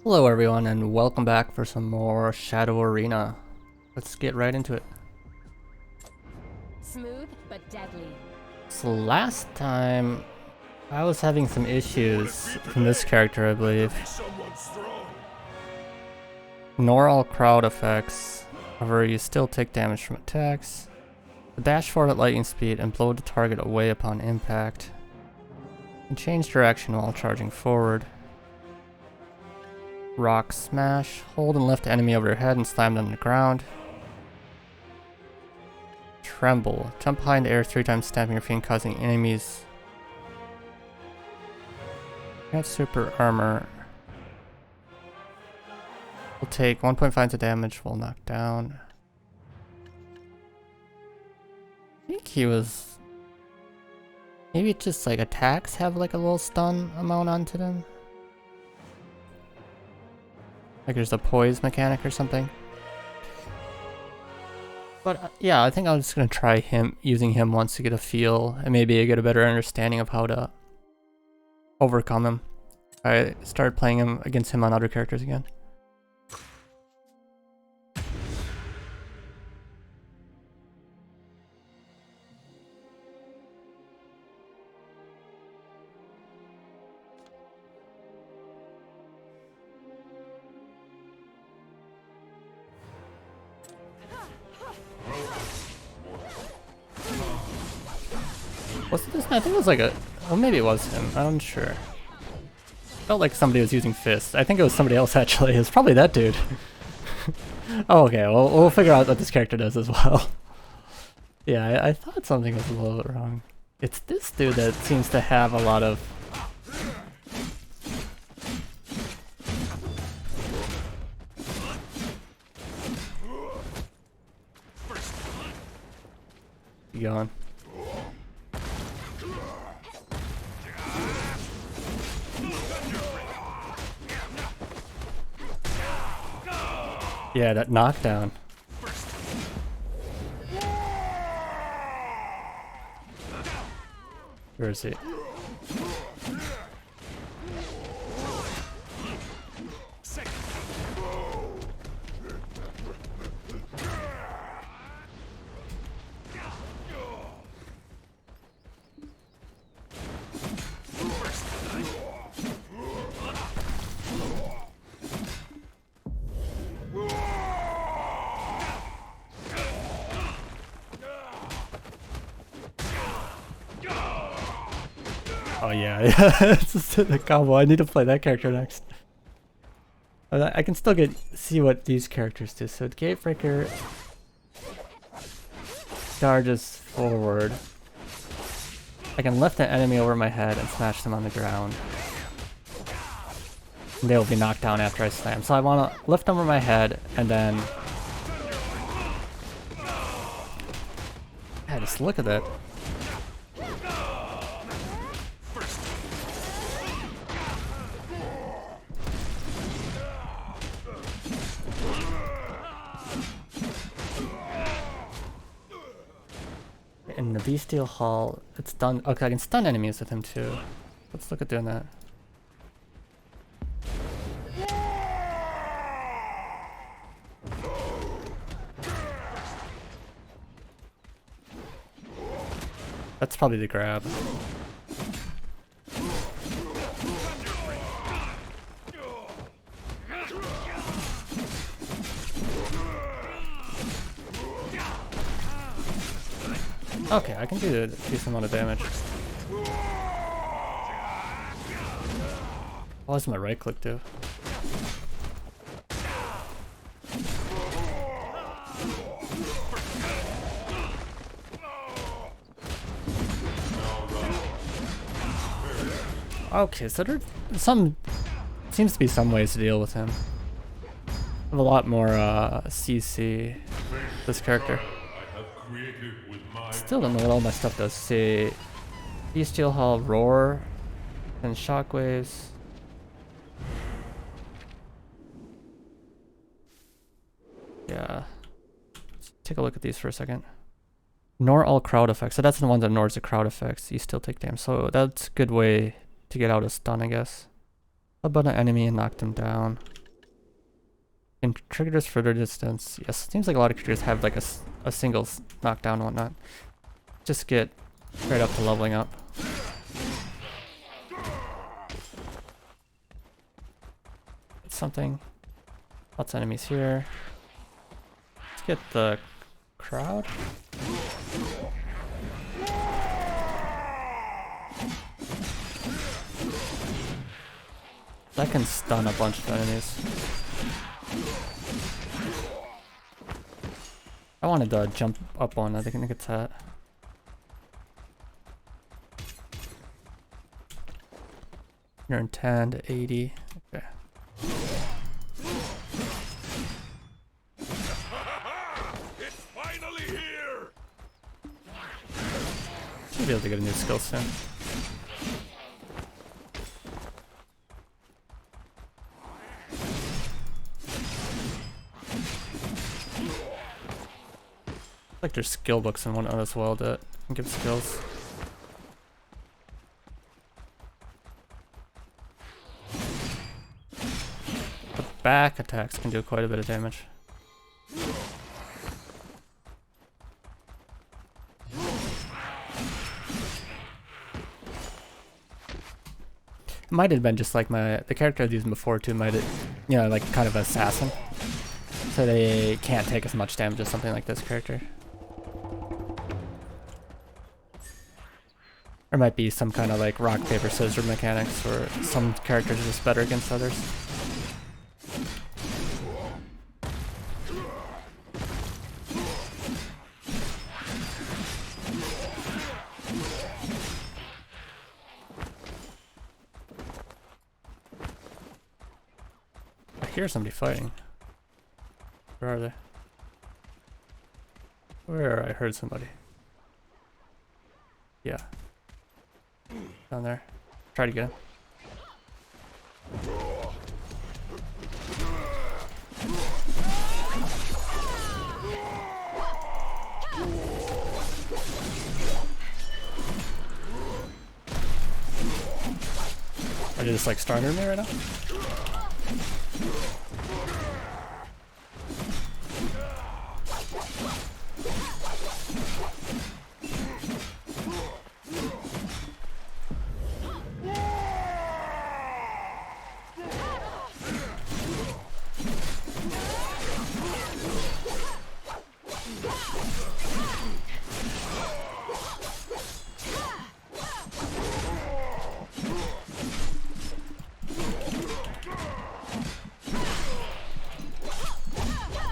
Hello everyone and welcome back for some more Shadow Arena. Let's get right into it. Smooth but deadly. So last time I was having some issues from this character, I believe. Ignore all crowd effects. However, you still take damage from attacks. Dash forward at lightning speed and blow the target away upon impact. You can change direction while charging forward. Rock smash. Hold and lift the enemy over their head and slam them to the ground. Tremble. Jump high in the air 3 times, stamping your feet and causing enemies. Got super armor. Will take 1.5 into damage while knocked down. I think he was... Maybe just like attacks have like a little stun amount onto them. Like there's a poise mechanic or something. But yeah, I think I'm just gonna try using him once to get a feel and maybe get a better understanding of how to overcome him. I started playing him against him on other characters again. Was this? I think it was like a... Well, maybe it was him. I'm not sure. Felt like somebody was using fists. I think it was somebody else actually. It was probably that dude. Oh, okay. Well, we'll figure out what this character does as well. Yeah, I thought something was a little bit wrong. It's this dude that seems to have a lot of... Keep going. Yeah, that knockdown. Where is he? Oh yeah, it's just the combo. I need to play that character next. I can still see what these characters do. So Gatebreaker charges forward. I can lift an enemy over my head and smash them on the ground. And they'll be knocked down after I slam. So I want to lift them over my head and then... Yeah, just look at that. In the Bestial Hall, it's done. Okay, I can stun enemies with him too. Let's look at doing that. That's probably the grab. Okay, I can do a decent amount of damage. What does my right click do? Okay, so there's seems to be some ways to deal with him. I have a lot more CC this character. Still don't know what all my stuff does. See, Bestial Hall, Roar, and Shockwaves. Yeah. Let's take a look at these for a second. Ignore all crowd effects. So that's the one that ignores the crowd effects. You still take damage. So that's a good way to get out of stun, I guess. About an enemy and knock them down. Can trigger this further distance. Yes, it seems like a lot of creatures have like a single knockdown and whatnot. Just get right up to leveling up. Something. Lots of enemies here. Let's get the crowd. That can stun a bunch of enemies. I wanted to jump up one. I think it's that. 110 to 80. Okay. It's finally here. Should be able to get a new skill soon. Like there's skill books in one as well that can give skills. The back attacks can do quite a bit of damage. It might have been just like the character I've used before too, might have, you know, like kind of assassin. So they can't take as much damage as something like this character. There might be some kind of like rock, paper, scissors mechanics where some characters are just better against others. I hear somebody fighting. Where are they? Where? I heard somebody. Yeah. Down there. Try to get him. Are they just like starting me right now?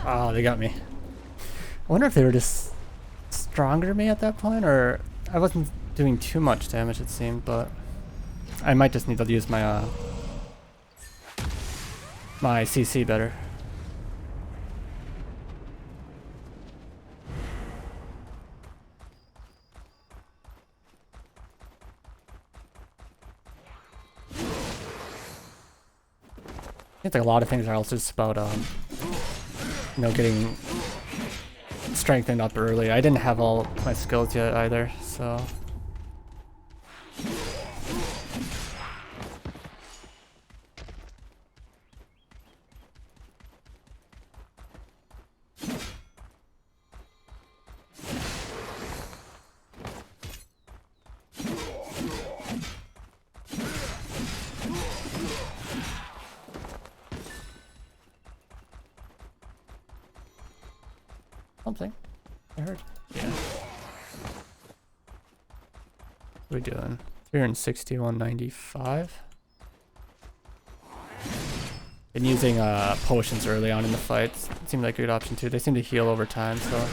Oh, they got me. I wonder if they were just stronger than me at that point, or I wasn't doing too much damage it seemed, but I might just need to use my my CC better. I think a lot of things are also just about you know, getting strengthened up early. I didn't have all my skills yet either, so. Something. I heard. Yeah. What are we doing? 360, 195. Been using potions early on in the fights. It seemed like a good option too. They seem to heal over time, so.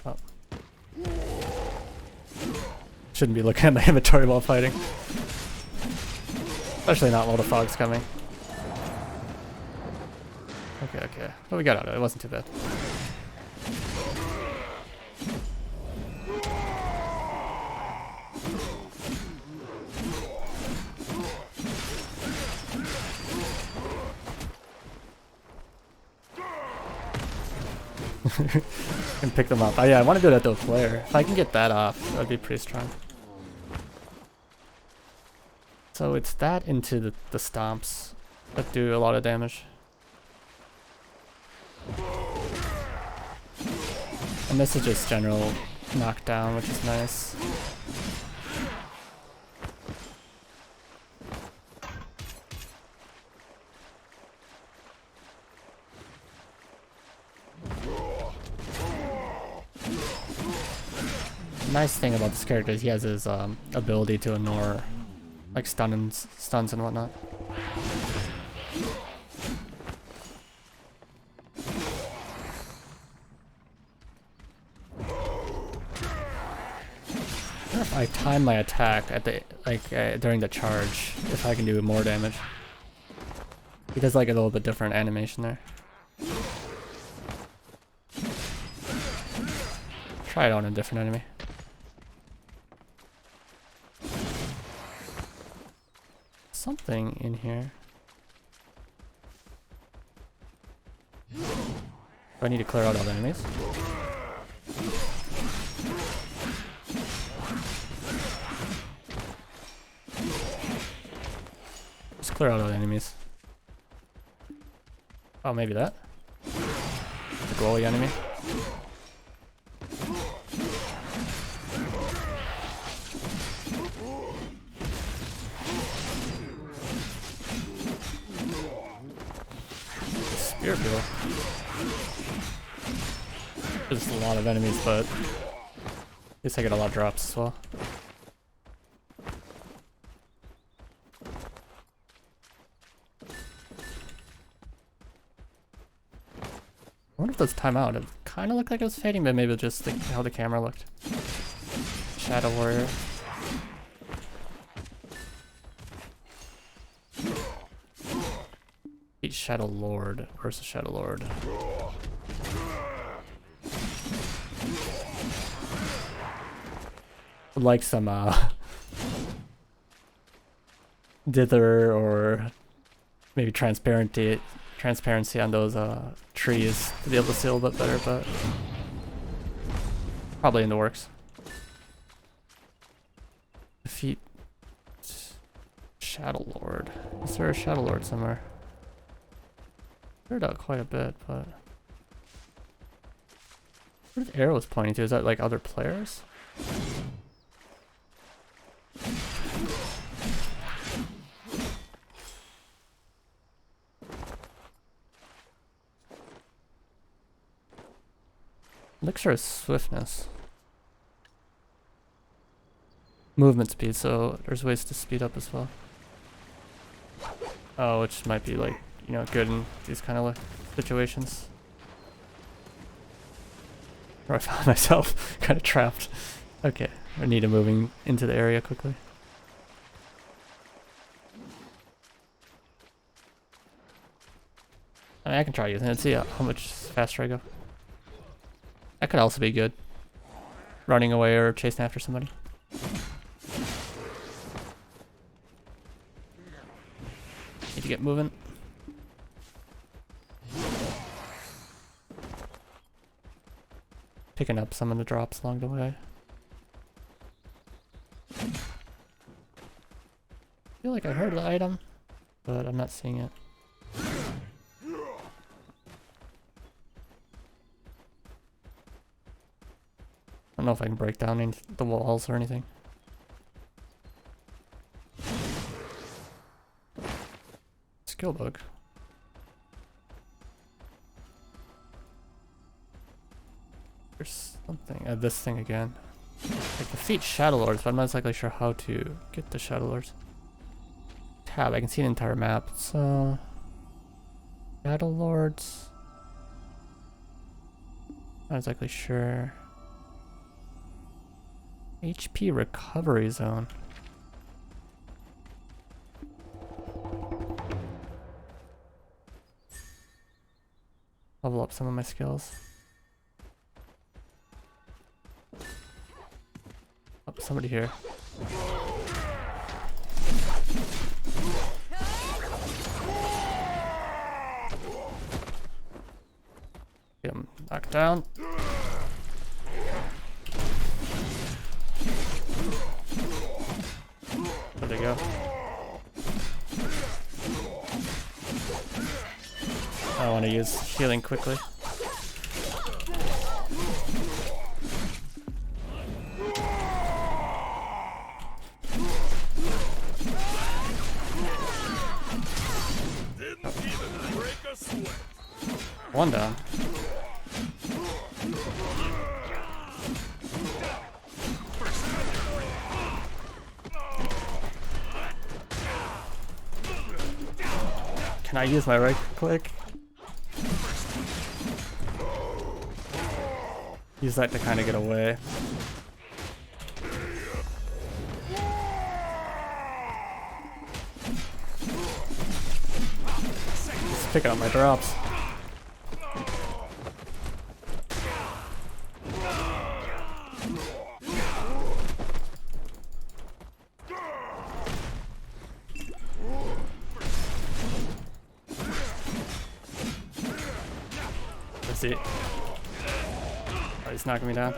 Oh. Shouldn't be looking at my inventory while fighting. Especially not while the fog's coming. Okay, okay. But we got out of it. It wasn't too bad. Can pick them up. Oh yeah, I want to do that to a player. If I can get that off, that'd be pretty strong. So it's that into the stomps that do a lot of damage. And this is just general knockdown, which is nice. The nice thing about this character is he has his ability to ignore like stuns and whatnot. If I time my attack at the during the charge, if I can do more damage. He does like a little bit different animation there. Try it on a different enemy. Something in here. Do I need to clear out all the enemies? Just clear out all the enemies. Oh, maybe that? The glowy enemy? Spear people. There's a lot of enemies, but at least I get a lot of drops as well. I wonder if those time out. It kind of looked like it was fading, but maybe just how the camera looked. Shadow Warrior. Beat Shadow Lord versus Shadow Lord. Would like some dither or maybe transparency on those trees to be able to see a little bit better, but probably in the works. Defeat Shadow Lord. Is there a Shadow Lord somewhere? Cleared out quite a bit, but where the arrow is pointing to? Is that like other players? Elixir is swiftness. Movement speed, so there's ways to speed up as well. Oh, which might be like, you know, good in these kind of situations. Where I found myself kind of trapped. Okay, I need to moving into the area quickly. I mean, I can try using it and see how much faster I go. That could also be good. Running away or chasing after somebody. Need to get moving. Picking up some of the drops along the way. I feel like I heard the item, but I'm not seeing it. I don't know if I can break down any the walls or anything. Skill book. There's something. This thing again. Like defeat Shadow Lords, but I'm not exactly sure how to get the Shadow Lords. Tab. I can see an entire map. So Shadow Lords. Not exactly sure. HP recovery zone. Level up some of my skills. Oh, somebody here. Get him knocked down. There they go. want to use healing quickly. Didn't even break a sweat. One down. Can I use my right click? Use that to kind of get away. Just picking up my drops. Let's see. Oh, he's knocking me down.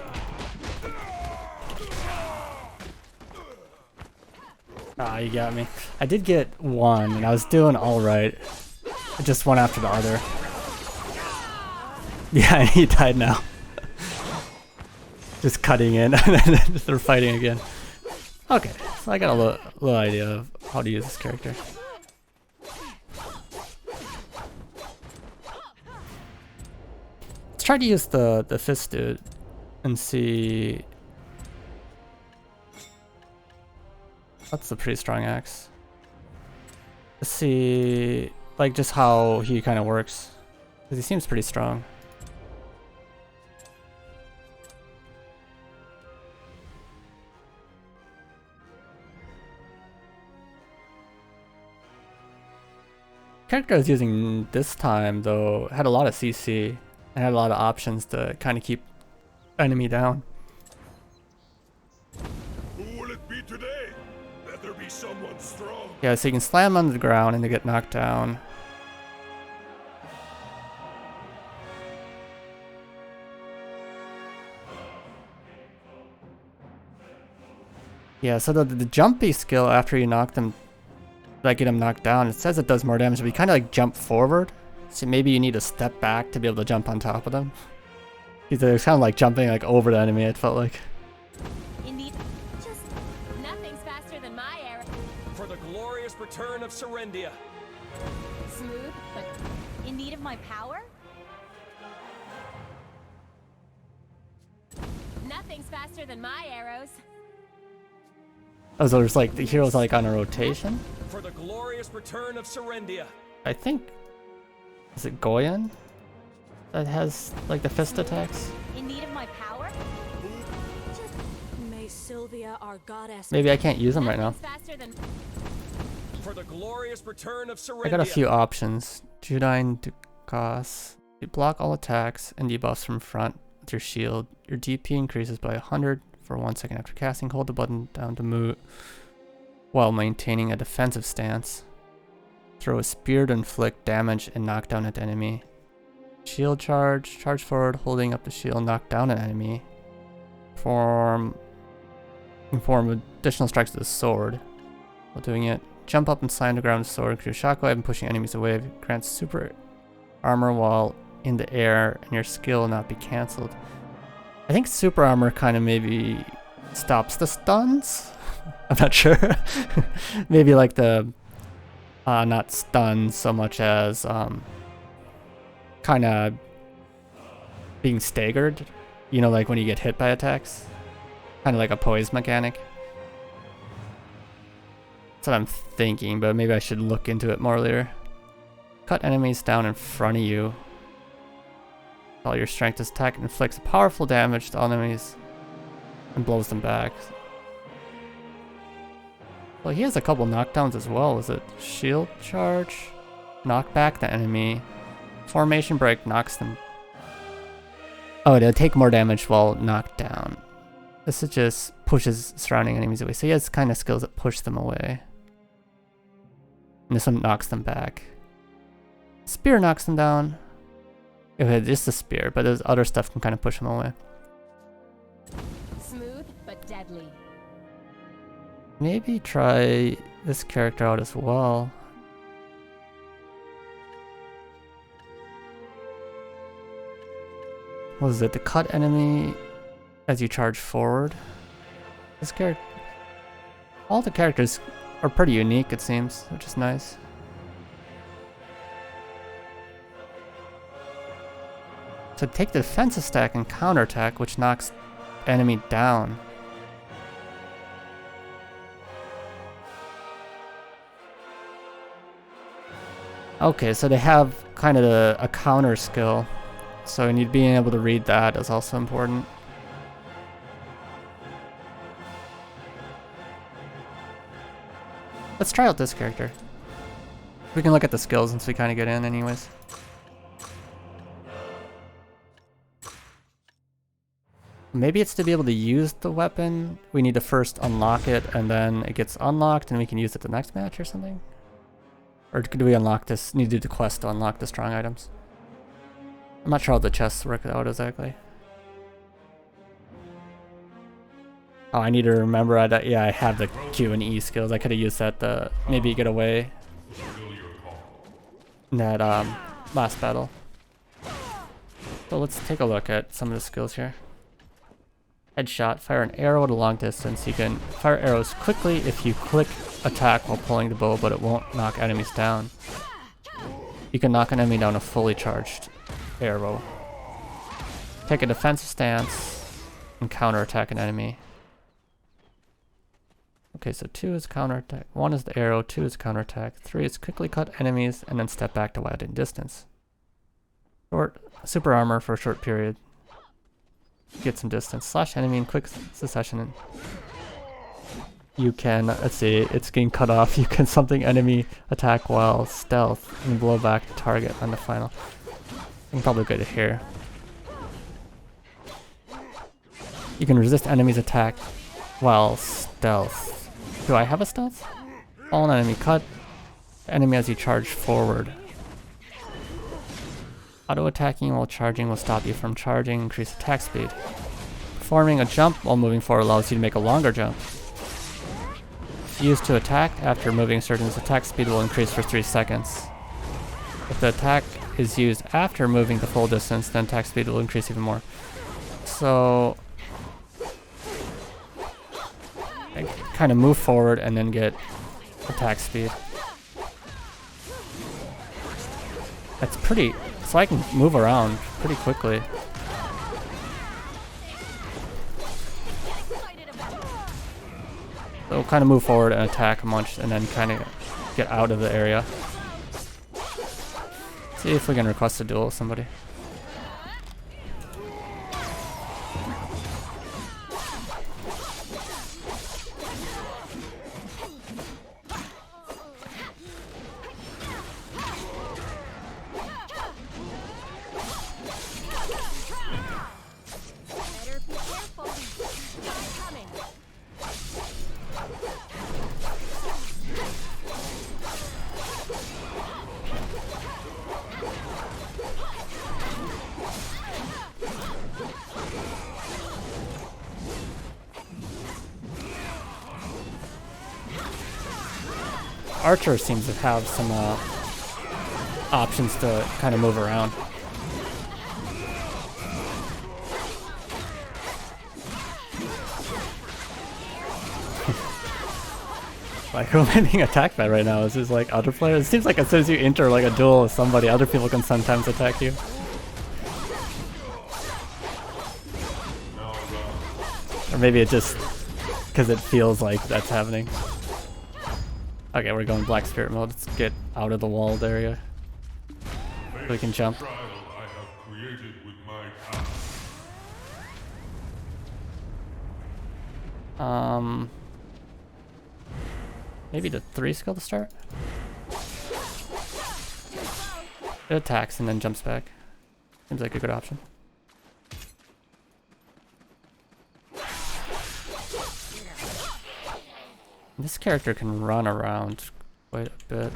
Ah, you got me. I did get one, and I was doing all right. Just one after the other. Yeah, he died now. Just cutting in, and then they're fighting again. Okay, so I got a little idea of how to use this character. Let's try to use the fist dude and see. That's a pretty strong axe. Let's see, like, just how he kind of works, because he seems pretty strong. Character I was using this time, though, had a lot of CC and had a lot of options to kind of keep enemy down. Who will it be today? Better be someone strong. Yeah, so you can slam on the ground and they get knocked down. Yeah, so the jumpy skill after you knock them, like get them knocked down, it says it does more damage, but you kind of like jump forward. So maybe you need to step back to be able to jump on top of them. It's kind of like jumping like over the enemy, it felt like. Indeed, just nothing's faster than my arrow. For the glorious return of Serendia. Smooth, but in need of my power? Nothing's faster than my arrows. Oh, so there's like the heroes like on a rotation? For the glorious return of Serendia. I think, is it Goyen that has like the fist attacks? In need of my power? Just may Sylvia, our goddess. Maybe I can't use them right now. Nothing's faster than For the glorious return of Serendia. I got a few options. Judine Dukas. You block all attacks and debuffs from front with your shield. Your DP increases by 100 for 1 second after casting. Hold the button down to move while maintaining a defensive stance. Throw a spear to inflict damage and knock down an enemy. Shield charge. Charge forward, holding up the shield, knock down an enemy. Perform additional strikes with the sword while doing it. Jump up and slam the ground with the sword. Create a shockwave and pushing enemies away. Grants super armor while in the air, and your skill will not be cancelled. I think super armor kind of maybe stops the stuns. I'm not sure. Maybe like the not stuns so much as kind of being staggered. You know, like when you get hit by attacks. Kind of like a poise mechanic. That's what I'm thinking, but maybe I should look into it more later. Cut enemies down in front of you. All your strength. This attack inflicts powerful damage to all enemies and blows them back. Well, he has a couple knockdowns as well. Is it shield charge? Knock back the enemy. Formation break knocks them. Oh, they'll take more damage while knocked down. This is just pushes surrounding enemies away. So he has kind of skills that push them away. And this one knocks them back. Spear knocks them down. Okay, just a spear, but there's other stuff can kind of push them away. smooth but deadly. Maybe try this character out as well. What is it? The cut enemy as you charge forward. This character, all the characters are pretty unique, it seems, which is nice. So take the defensive stack and counterattack, which knocks enemy down. Okay, so they have kind of a counter skill, so you need being able to read that is also important. Let's try out this character. We can look at the skills once we kind of get in anyways. Maybe it's to be able to use the weapon. We need to first unlock it and then it gets unlocked and we can use it the next match or something. Or do we unlock this? Need to do the quest to unlock the strong items. I'm not sure how the chests work out exactly. Oh, I need to remember that. Yeah, I have the Q and E skills. I could have used that to maybe get away in that last battle. So let's take a look at some of the skills here. Headshot, fire an arrow at a long distance. You can fire arrows quickly if you click attack while pulling the bow, but it won't knock enemies down. You can knock an enemy down a fully charged arrow. Take a defensive stance and counterattack an enemy. Okay, so 2 is counterattack, 1 is the arrow, 2 is counterattack, 3 is quickly cut enemies, and then step back to widen distance. Short, super armor for a short period. Get some distance. Slash enemy in quick succession. And you can, let's see, it's getting cut off. You can something enemy attack while stealth and blow back the target on the final. I can probably get it here. You can resist enemy's attack while stealth. Do I have a stealth? All an enemy cut. Enemy as you charge forward. Auto attacking while charging will stop you from charging, increase attack speed. Performing a jump while moving forward allows you to make a longer jump. Used to attack after moving a certain attack speed will increase for 3 seconds. If the attack is used after moving the full distance, then attack speed will increase even more. So I kind of move forward and then get attack speed. That's pretty, so I can move around pretty quickly. So we'll kind of move forward and attack a bunch and then kind of get out of the area. See if we can request a duel with somebody. Better be careful. They're coming. Archer seems to have some options to kind of move around. Like, who am I being attacked by right now? Is this like other players? It seems like as soon as you enter like a duel with somebody, other people can sometimes attack you. Or maybe it just because it feels like that's happening. Okay, we're going Black Spirit mode. Let's get out of the walled area so we can jump. Maybe the 3 skill to start? It attacks and then jumps back. Seems like a good option. This character can run around quite a bit.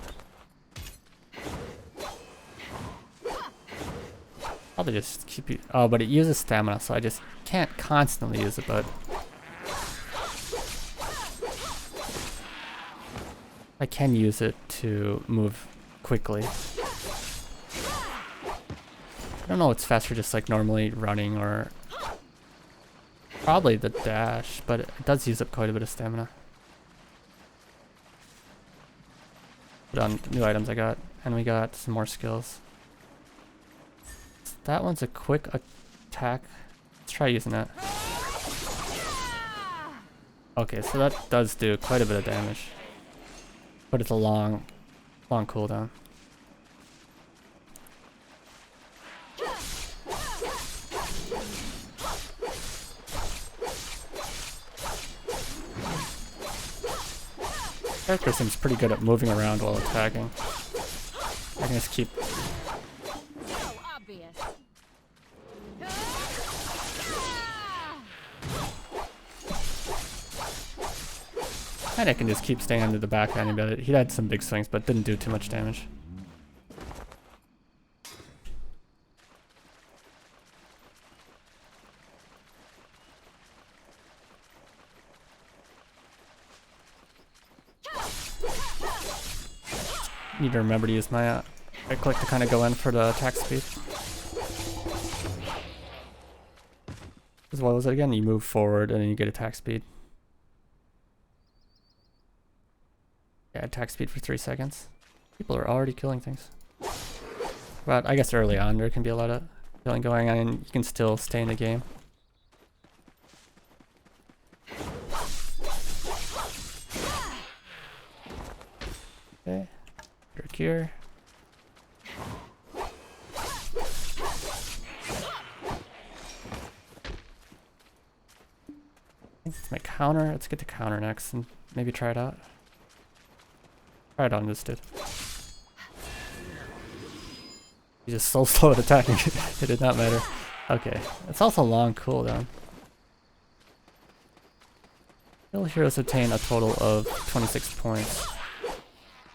Probably just keep it. Oh, but it uses stamina, so I just can't constantly use it, but I can use it to move quickly. I don't know what's faster, just like normally running or probably the dash, but it does use up quite a bit of stamina. Put on new items I got, and we got some more skills. That one's a quick attack. Let's try using that. Okay, so that does do quite a bit of damage, but it's a long cooldown. Character seems pretty good at moving around while attacking. I can just keep. So obvious. And I can just keep staying under the backhand about it. He had some big swings, but didn't do too much damage. Need to remember to use my right click to kind of go in for the attack speed. Because what was it again? You move forward and then you get attack speed. Yeah, attack speed for 3 seconds. People are already killing things. But I guess early on there can be a lot of killing going on and you can still stay in the game. Okay. Here. It's my counter. Let's get the counter next and maybe try it out. Try it on this dude. He's just so slow at attacking. It did not matter. Okay. It's also a long cooldown. Kill heroes obtain a total of 26 points.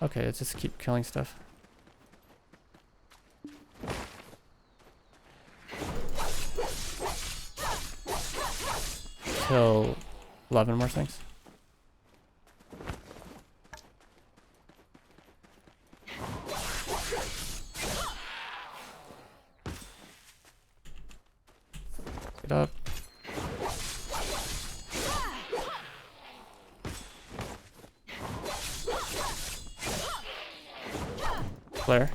Okay, let's just keep killing stuff. Kill 11 more things. Get up. Flare.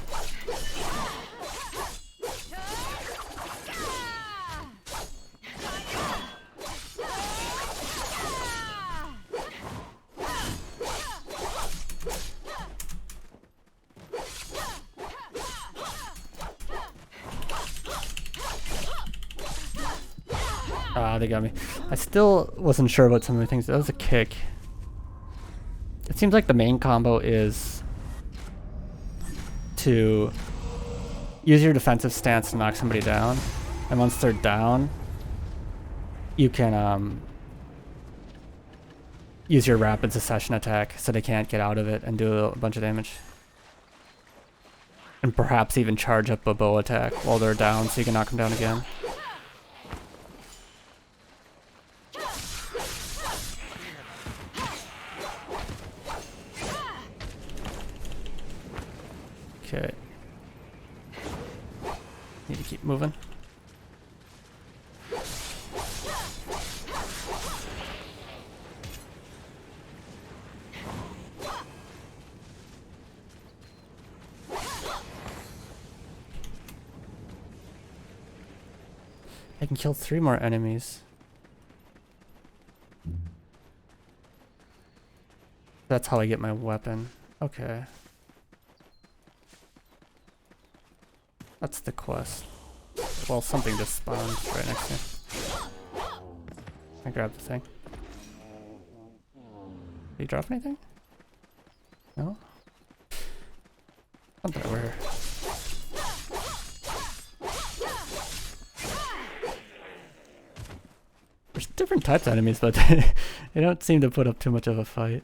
Ah, they got me. I still wasn't sure about some of the things. That was a kick. It seems like the main combo is to use your defensive stance to knock somebody down, and once they're down, you can use your rapid succession attack so they can't get out of it and do a bunch of damage. And perhaps even charge up a bow attack while they're down so you can knock them down again. Okay. Need to keep moving. I can kill 3 more enemies. That's how I get my weapon. Okay. That's the quest. Well, something just spawned right next to me. I grabbed the thing. Did he drop anything? No? Something over here. There's different types of enemies, but they don't seem to put up too much of a fight.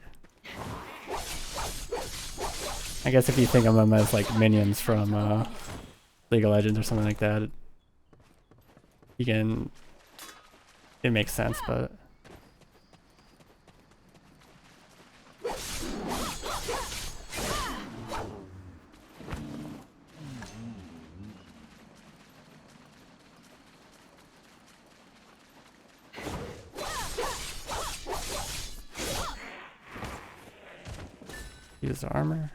I guess if you think of them as like minions from League of Legends or something like that, you can, it makes sense, but Use armor.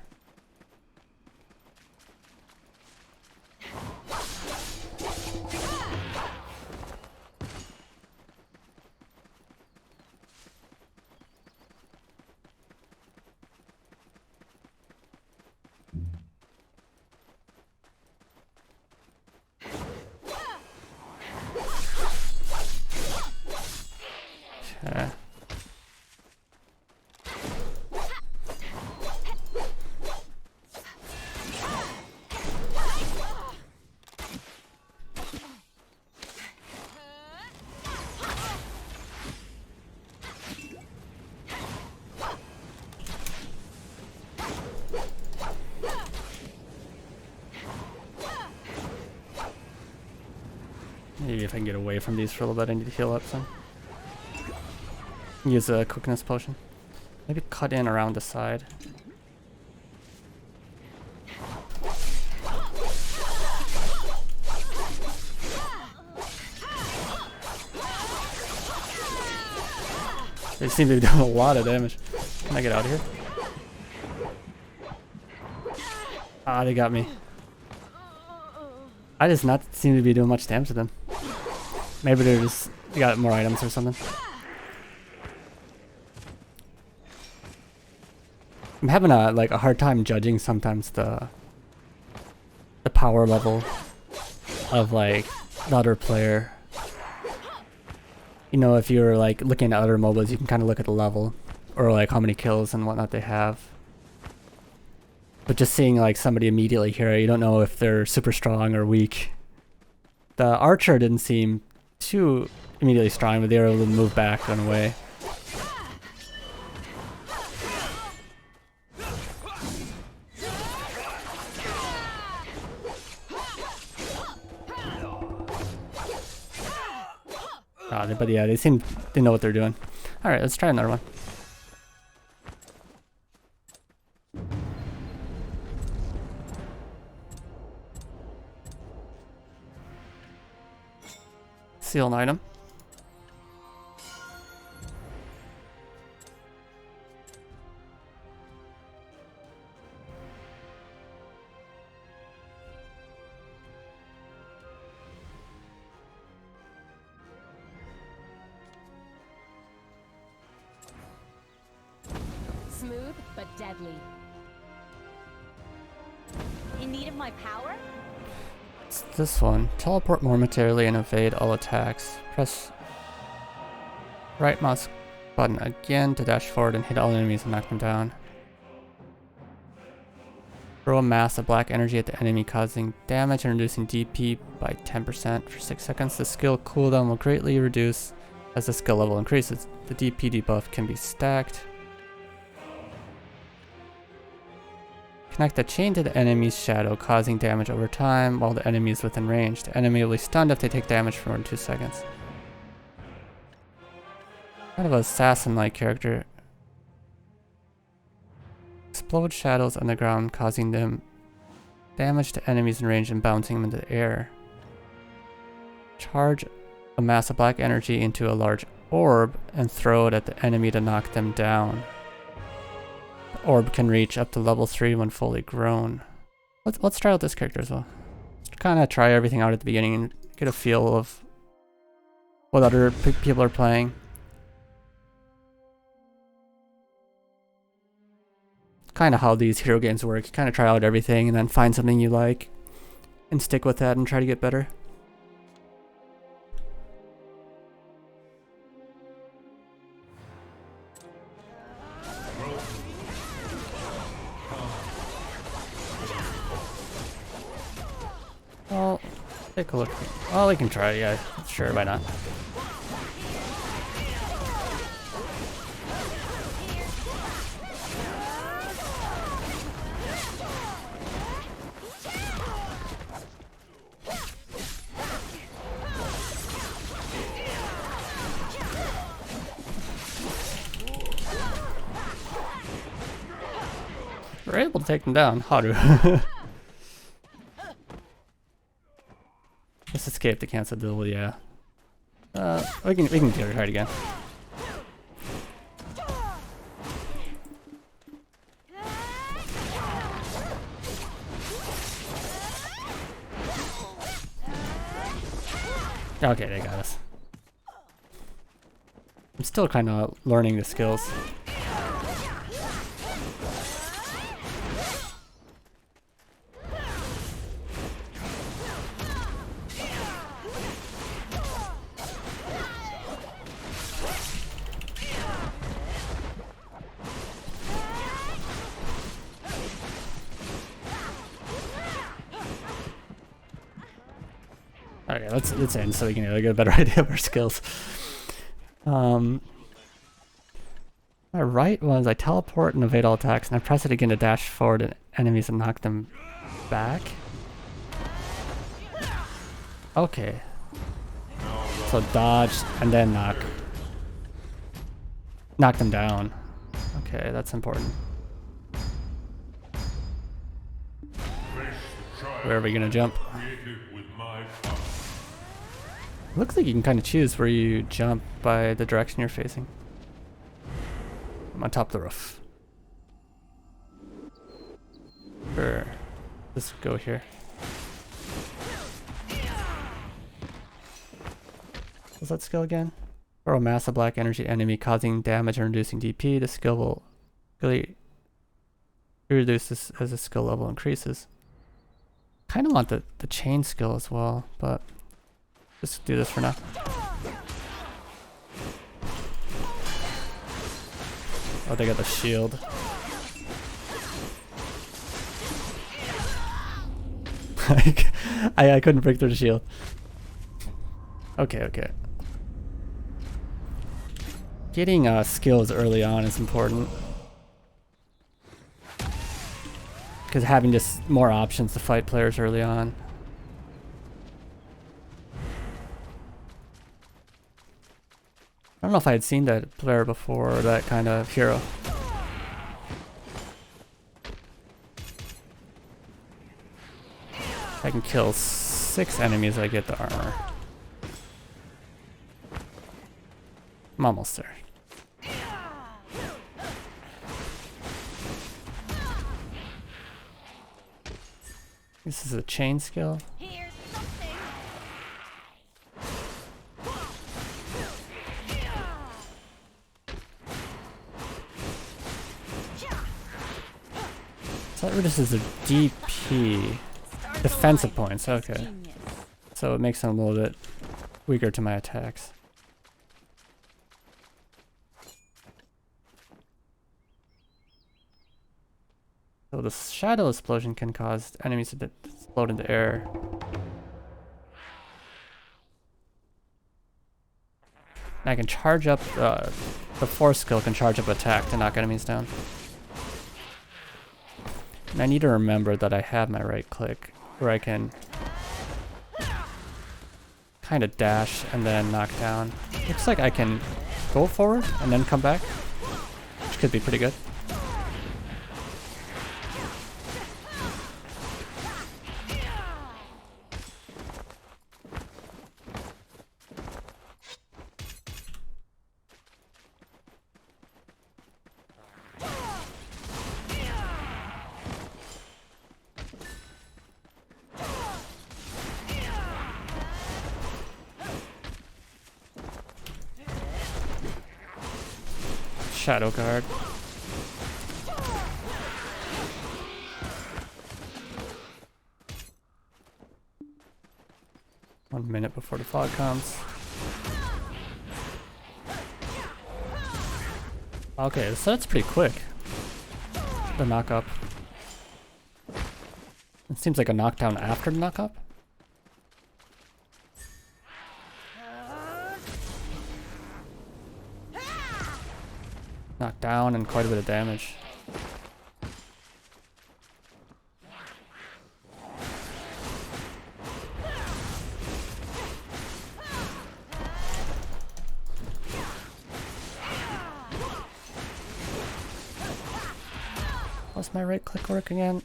Okay. Maybe if I can get away from these for a little bit, I need to heal up some. Use a quickness potion. Maybe cut in around the side. They seem to be doing a lot of damage. Can I get out of here? Ah, they got me. I just not seem to be doing much damage to them. Maybe they got more items or something. I'm having a hard time judging sometimes the power level of like the other player. You know, if you're like looking at other MOBAs, you can kind of look at the level or like how many kills and whatnot they have. But just seeing like somebody immediately here, you don't know if they're super strong or weak. The archer didn't seem too immediately strong, but they were able to move back and away. But yeah, they know what they're doing. Alright, let's try another one. Seal an item. Smooth, but deadly. In need of my power? It's this one. Teleport momentarily and evade all attacks. Press right mouse button again to dash forward and hit all enemies and knock them down. Throw a mass of black energy at the enemy, causing damage and reducing DP by 10% for 6 seconds. The skill cooldown will greatly reduce as the skill level increases. The DP debuff can be stacked. Connect the chain to the enemy's shadow, causing damage over time while the enemy is within range. The enemy will be stunned if they take damage for more than 2 seconds. Kind of an assassin-like character. Explode shadows on the ground, causing them damage to enemies in range and bouncing them into the air. Charge a mass of black energy into a large orb and throw it at the enemy to knock them down. Orb can reach up to level 3 when fully grown. Let's try out this character as well. Just kind of try everything out at the beginning and get a feel of what other people are playing. Kind of how these hero games work. You kind of try out everything and then find something you like and stick with that and try to get better. Well, take a look. Well, we can try, yeah. Sure, why not? We're able to take them down. Haru. Let's escape the cancel duel, yeah. We can try it again. Okay, they got us. I'm still kind of learning the skills. Okay, let's end so we can get a better idea of our skills. My right was I teleport and evade all attacks, and I press it again to dash forward at enemies and knock them back. Okay. So dodge and then knock them down. Okay, that's important. Where are we gonna jump? Looks like you can kind of choose where you jump by the direction you're facing. I'm on top of the roof. Sure. Let's go here. What's that skill again? Throw a mass of black energy enemy causing damage or reducing DP. The skill will really reduce this as the skill level increases. Kind of want the chain skill as well, but just do this for now. Oh, they got the shield. I couldn't break through the shield. Okay. Getting skills early on is important. Because having just more options to fight players early on. I don't know if I had seen that player before, or that kind of hero. If I can kill 6 enemies, I get the armor. I'm almost there. This is a chain skill. Here's something. So that reduces the DP. Defensive points, okay. So it makes them a little bit weaker to my attacks. So the shadow explosion can cause enemies to explode into air. And I can charge up, the force skill can charge up attack to knock enemies down. And I need to remember that I have my right click where I can kind of dash and then knock down. Looks like I can go forward and then come back, which could be pretty good. Shadow guard. One minute before the fog comes. Okay, so that's pretty quick. The knock up. It seems like a knockdown after the knock up. Knocked down and quite a bit of damage. What's my right click work again?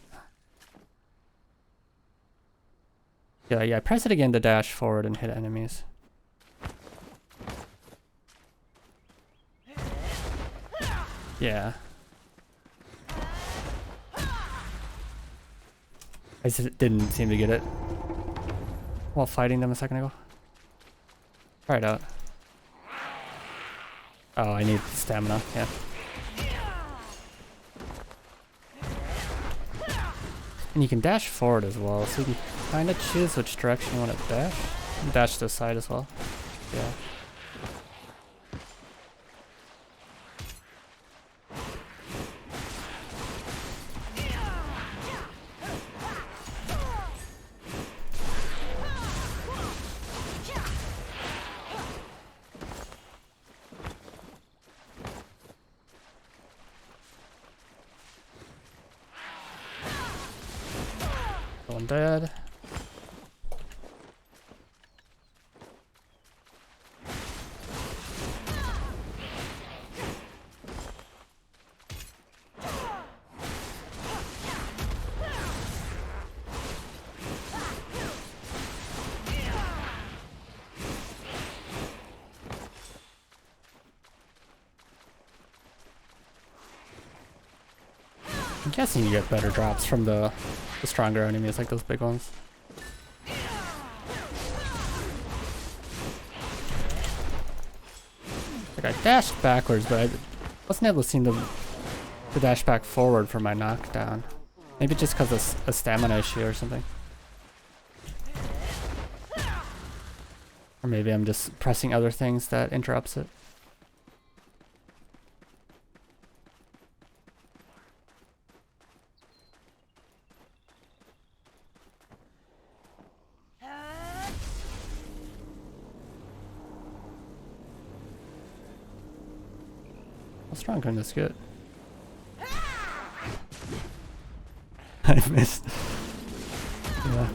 Yeah, press it again to dash forward and hit enemies. Yeah. I just didn't seem to get it while fighting them a second ago. Try it out. Oh, I need stamina, yeah. And you can dash forward as well, so you can kind of choose which direction you want to dash. And dash to the side as well. Yeah. One dead. I'm guessing you get better drops from the stronger enemies, like those big ones. Like I dashed backwards, but I wasn't able to seem to dash back forward for my knockdown. Maybe just because of a stamina issue or something. Or maybe I'm just pressing other things that interrupts it. How strong can this get? I missed. Yeah.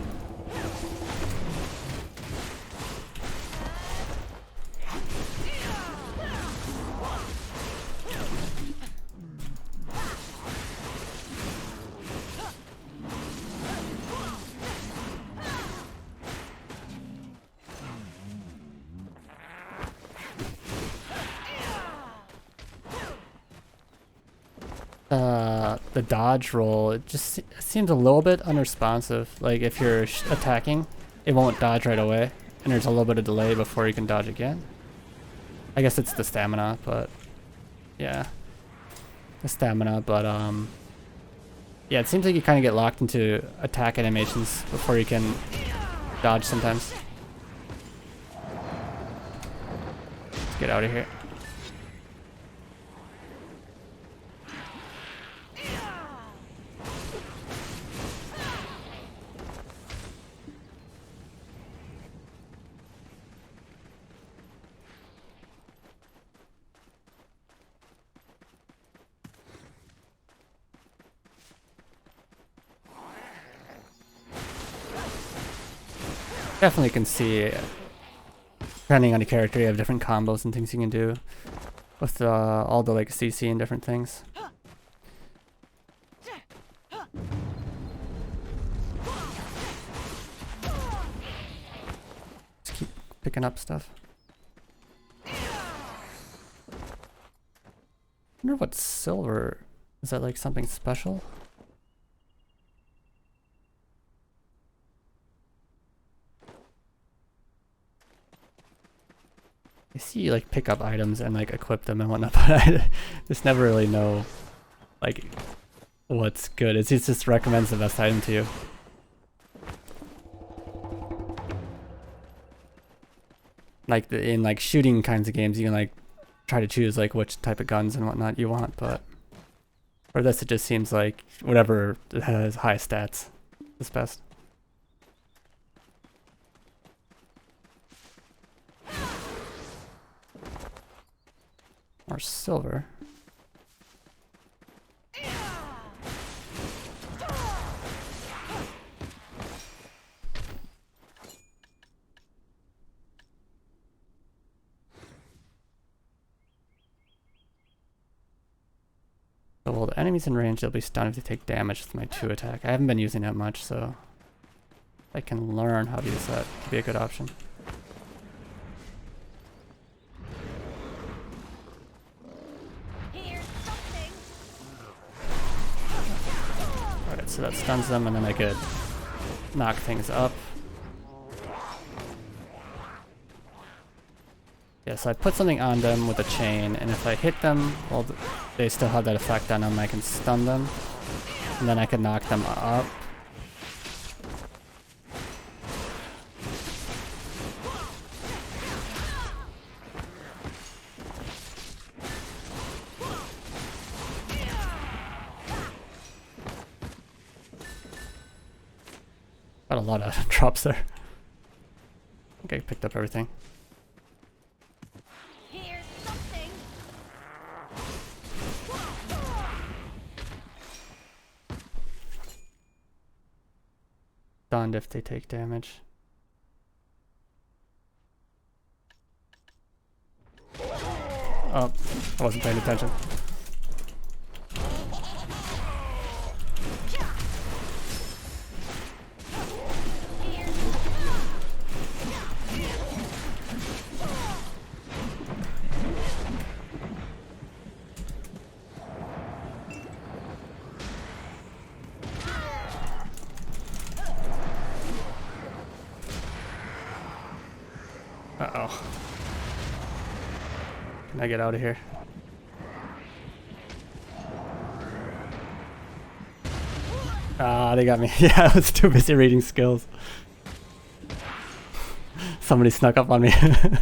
The dodge roll, it just seems a little bit unresponsive. Like if you're attacking, it won't dodge right away, and there's a little bit of delay before you can dodge again. I guess it's the stamina, but yeah, the stamina. But yeah, it seems like you kind of get locked into attack animations before you can dodge sometimes. Let's get out of here. Definitely can see, depending on the character, you have different combos and things you can do with all the like CC and different things. Just keep picking up stuff. I wonder what's silver. Is that like something special? I see you like pick up items and like equip them and whatnot, but I just never really know like what's good. It just recommends the best item to you. Like in like shooting kinds of games, you can like try to choose like which type of guns and whatnot you want, but for this it just seems like whatever has high stats is best. Or silver. So while the enemies in range, they'll be stunned if they take damage with my 2 attack. I haven't been using that much, so if I can learn how to use that, it'd be a good option. So that stuns them, and then I could knock things up. so I put something on them with a chain, and if I hit them while they still have that effect on them, I can stun them, and then I can knock them up. Got a lot of drops there. Okay, picked up everything. Here's something. Stunned if they take damage. Oh, I wasn't paying attention. Uh-oh. Can I get out of here? Ah, they got me. Yeah, I was too busy reading skills. Somebody snuck up on me. At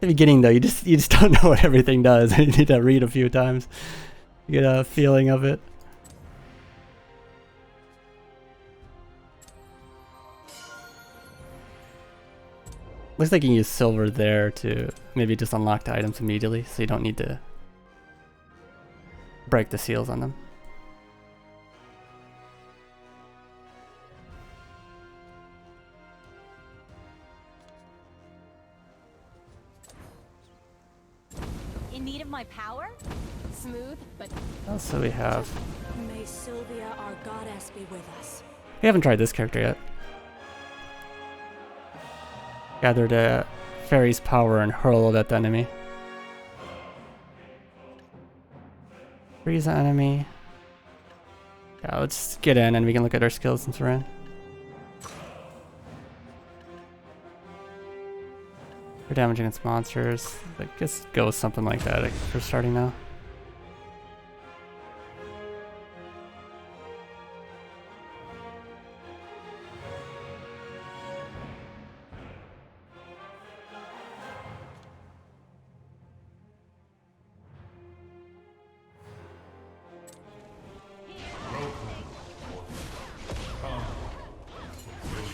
the beginning though, you just don't know what everything does. You need to read a few times to get a feeling of it. Looks like you can use silver there to maybe just unlock the items immediately, so you don't need to break the seals on them. In need of my power? Smooth, but What else do we have? May Sylvia, our goddess, be with us. We haven't tried this character yet. Gather the fairy's power and hurl it at the enemy. Freeze the enemy. Yeah, let's get in and we can look at our skills since we're in. For damage against monsters, I guess go with something like that for starting now.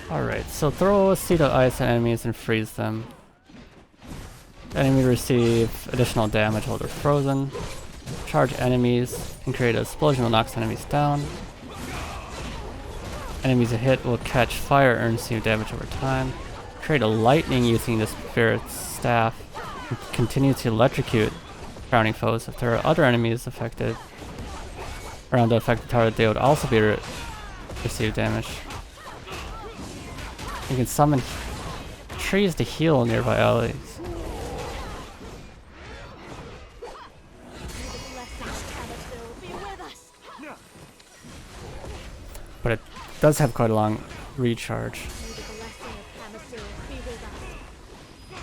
Alright, so throw a seed of ice at enemies and freeze them. The enemy receive additional damage while they're frozen. Charge enemies and create an explosion that knocks enemies down. Enemies a hit will catch fire and receive damage over time. Create a lightning using the spirit's staff and continue to electrocute surrounding foes. If there are other enemies affected around the affected tower, they would also be receive damage. You can summon trees to heal nearby allies. But it does have quite a long recharge.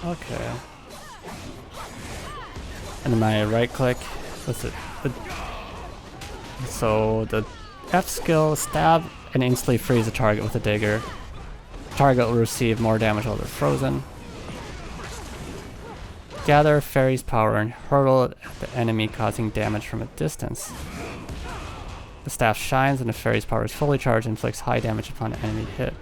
Okay. And then my right click, what's it? So the F skill, stab and instantly freeze a target with a dagger. Target will receive more damage while they're frozen. Gather fairy's power and hurl it at the enemy, causing damage from a distance. The staff shines and the fairy's power is fully charged and inflicts high damage upon an enemy hit.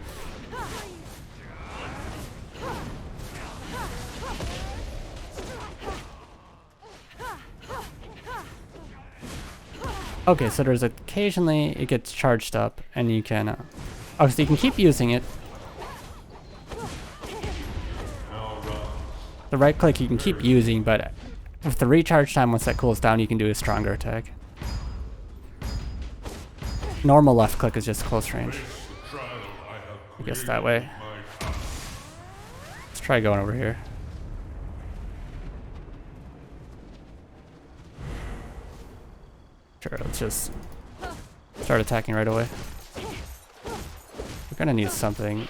Okay, so there's occasionally it gets charged up and you can obviously you can keep using it. The right click you can keep using, but with the recharge time, once that cools down, you can do a stronger attack. Normal left click is just close range. I guess that way. Let's try going over here. Sure, let's just start attacking right away. Gonna need something.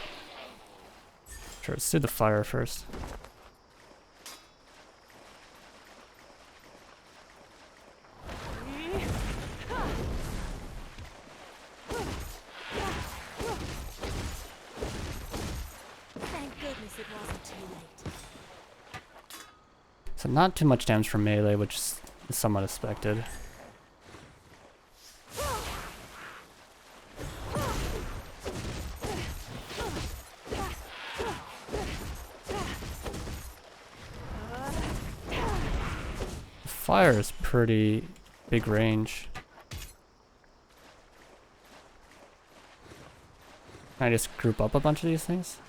Sure, let's do the fire first. Thank goodness it wasn't too late. So not too much damage from melee, which is somewhat expected. Fire is pretty big range. Can I just group up a bunch of these things?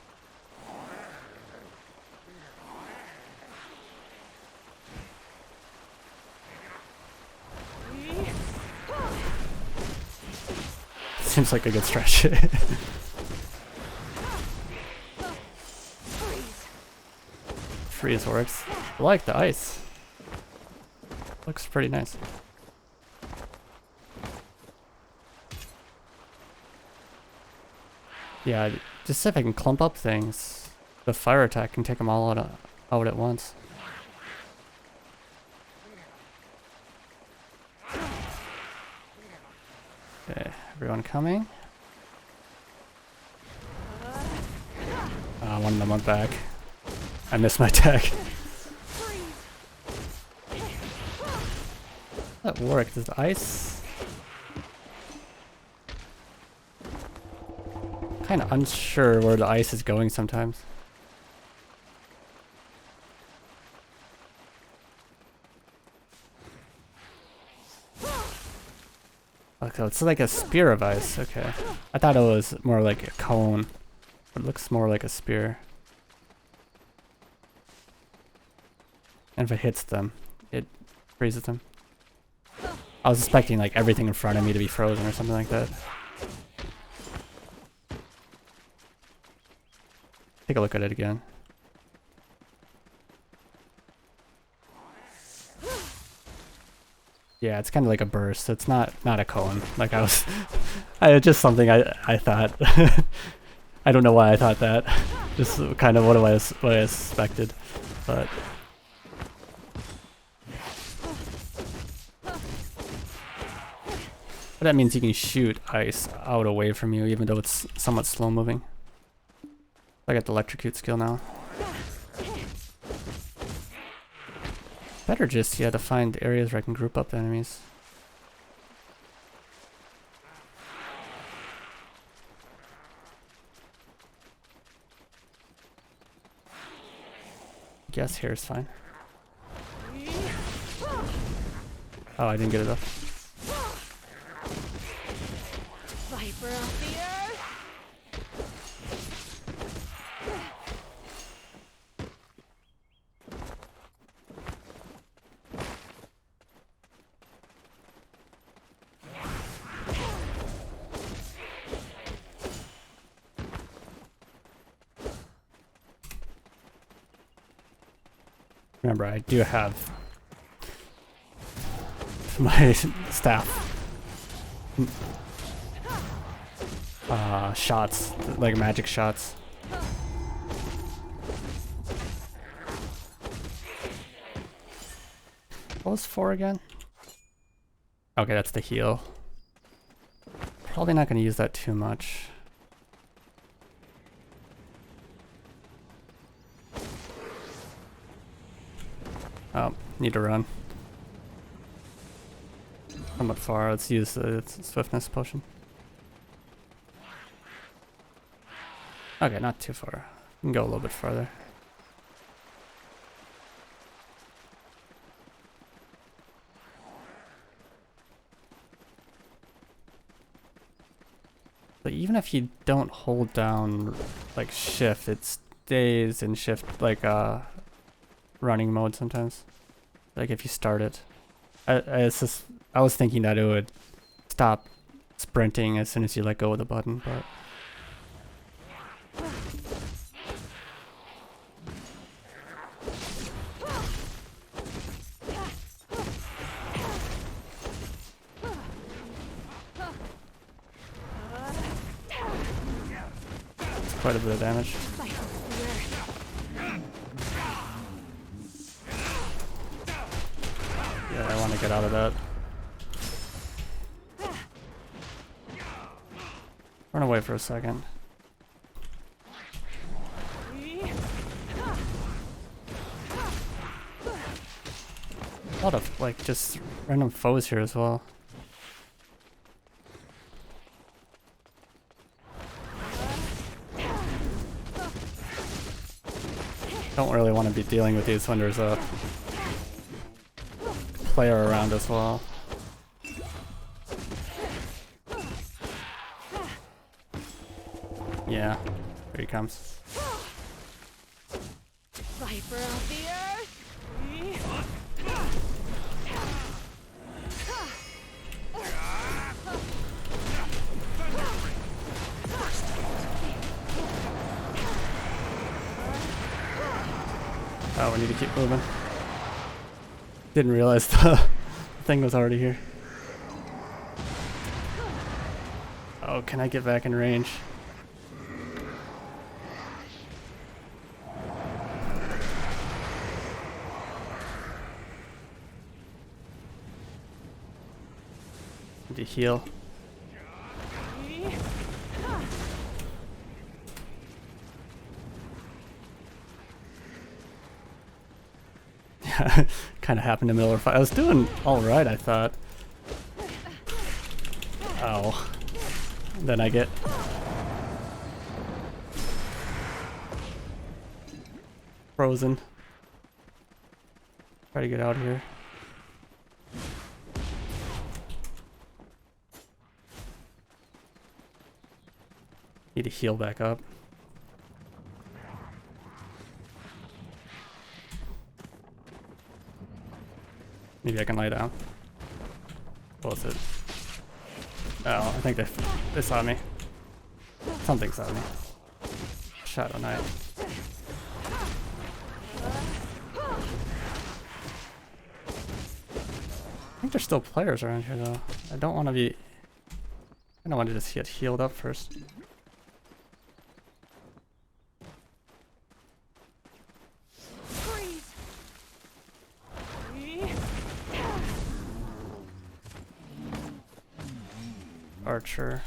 Seems like a good stretch. Freeze works. I like the ice. Looks pretty nice. Yeah, just if I can clump up things, the fire attack can take them all out at once. Okay, everyone coming? One of them went back. I missed my attack. That worked. Does the ice? Kind of unsure where the ice is going sometimes. Okay, it's like a spear of ice. Okay, I thought it was more like a cone, but it looks more like a spear. And if it hits them, it freezes them. I was expecting like everything in front of me to be frozen or something like that. Take a look at it again. Yeah, it's kind of like a burst. It's not a cone. Like I was, just something I thought. I don't know why I thought that. Just kind of what I expected, but. But that means you can shoot ice out away from you, even though it's somewhat slow moving. I got the electrocute skill now. Better just, yeah, to find areas where I can group up enemies. Guess here is fine. Oh, I didn't get it up. Viper of the earth. Remember, I do have my staff. Shots, like magic shots. What was 4 again? Okay, that's the heal. Probably not going to use that too much. Oh, need to run. Somewhat far. Let's use the swiftness potion. Okay, not too far. We can go a little bit farther. But even if you don't hold down like shift, it stays in shift like running mode sometimes. Like if you start it. I was thinking that it would stop sprinting as soon as you let go of the button, but quite a bit of damage. Fight with Yeah, I want to get out of that. Run away for a second. A lot of like just random foes here as well. Don't really want to be dealing with these when there's a player around as well. Yeah, here he comes. Viper of the earth. Oh, we need to keep moving. Didn't realize the thing was already here. Oh, can I get back in range? Need to heal. Kind of happened in the middle of a fight. I was doing alright, I thought. Oh. Then I get... frozen. Try to get out of here. Need to heal back up. Maybe I can lie down. What was it? Oh, I think they saw me. Something saw me. Shadow Knight. I think there's still players around here though. I don't want to be... I don't want to just get healed up first. Archer.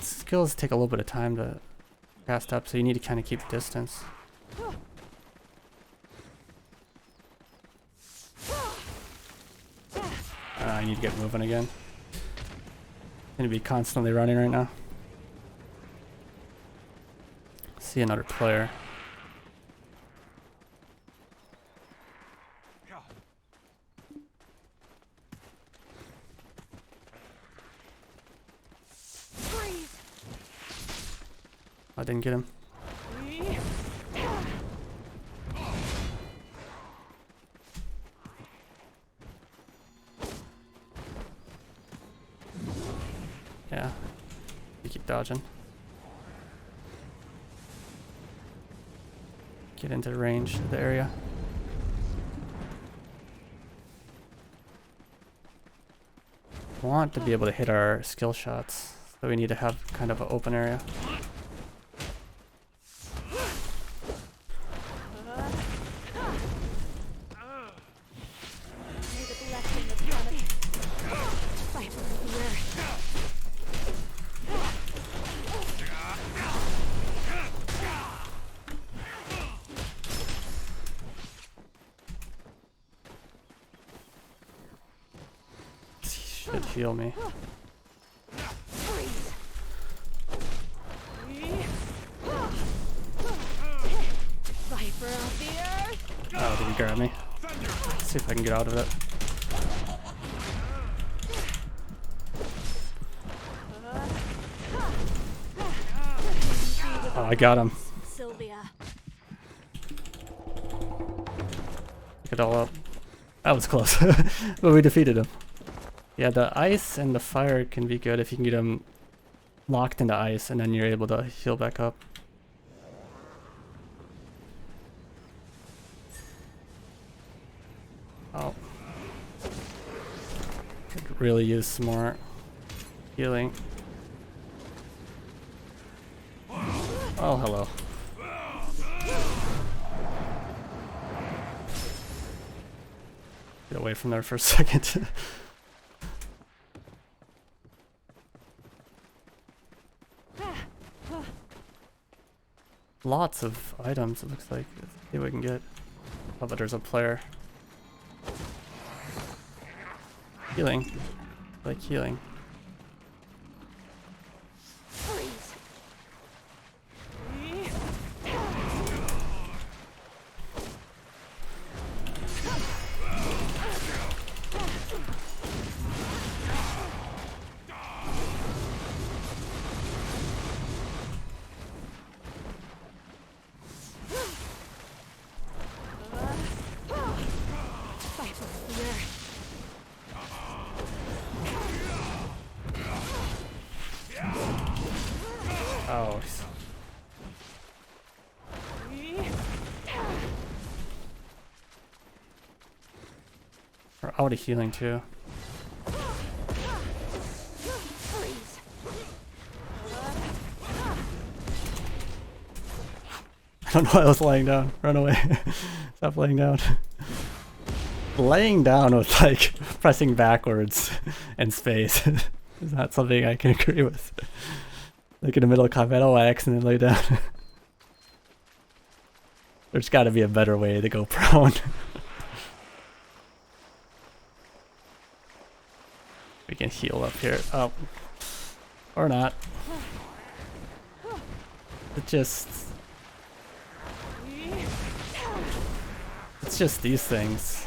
Skills take a little bit of time to cast up, so you need to kind of keep distance. I need to get moving again. I'm gonna be constantly running right now. See another player. I didn't get him. Yeah, you keep dodging. Get into range of the area. Want to be able to hit our skill shots, so we need to have kind of an open area. Should heal me. Oh, did he grab me? Let's see if I can get out of it. Oh, I got him. Sylvia. Pick it all up. That was close, but we defeated him. Yeah, the ice and the fire can be good if you can get them locked into ice, and then you're able to heal back up. Oh. Could really use some more healing. Oh, hello. Get away from there for a second. Lots of items, it looks like. Let's see what we can get. Oh, but there's a player. Healing. I like healing. Oh. We're out of healing too. I don't know why I was laying down. Run away. Stop laying down. Laying down with like pressing backwards and space is not something I can agree with. Like in the middle of combat, oh, I accidentally lay down. There's got to be a better way to go prone. We can heal up here. Oh. Or not. It just... It's just these things.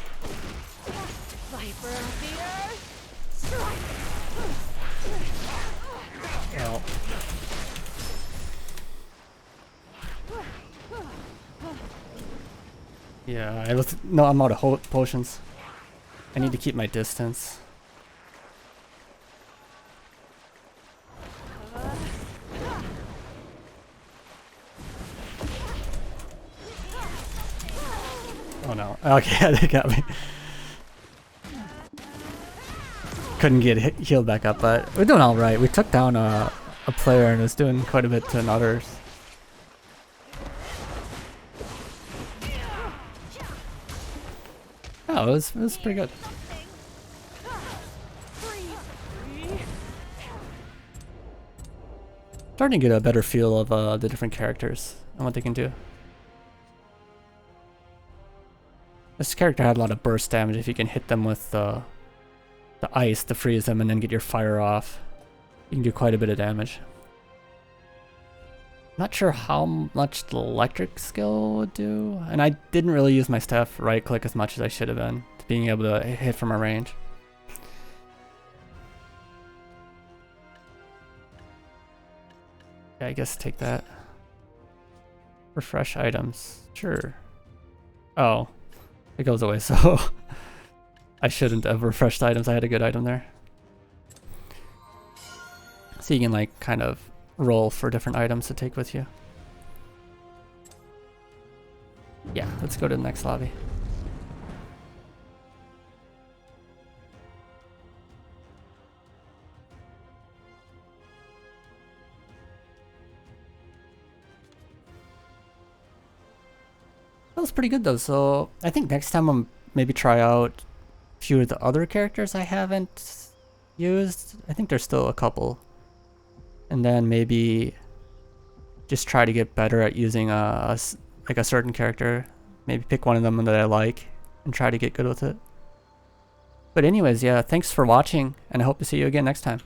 Well. Yeah, I was... No, I'm out of potions. I need to keep my distance. Oh no. Okay, they got me. Couldn't get healed back up, but we're doing alright. We took down a player and was doing quite a bit to others. Oh, it was pretty good. Starting to get a better feel of the different characters and what they can do. This character had a lot of burst damage. If you can hit them with the ice to freeze them and then get your fire off, you can do quite a bit of damage. Not sure how much the electric skill would do, and I didn't really use my staff right click as much as I should have been to being able to hit from a range. Yeah, I guess take that. Refresh items, sure. Oh. It goes away, so I shouldn't have refreshed items. I had a good item there. So you can like kind of roll for different items to take with you. Yeah, let's go to the next lobby. That was pretty good though, so I think next time I'll maybe try out a few of the other characters I haven't used. I think there's still a couple. And then maybe just try to get better at using like a certain character. Maybe pick one of them that I like and try to get good with it. But anyways, yeah, thanks for watching and I hope to see you again next time.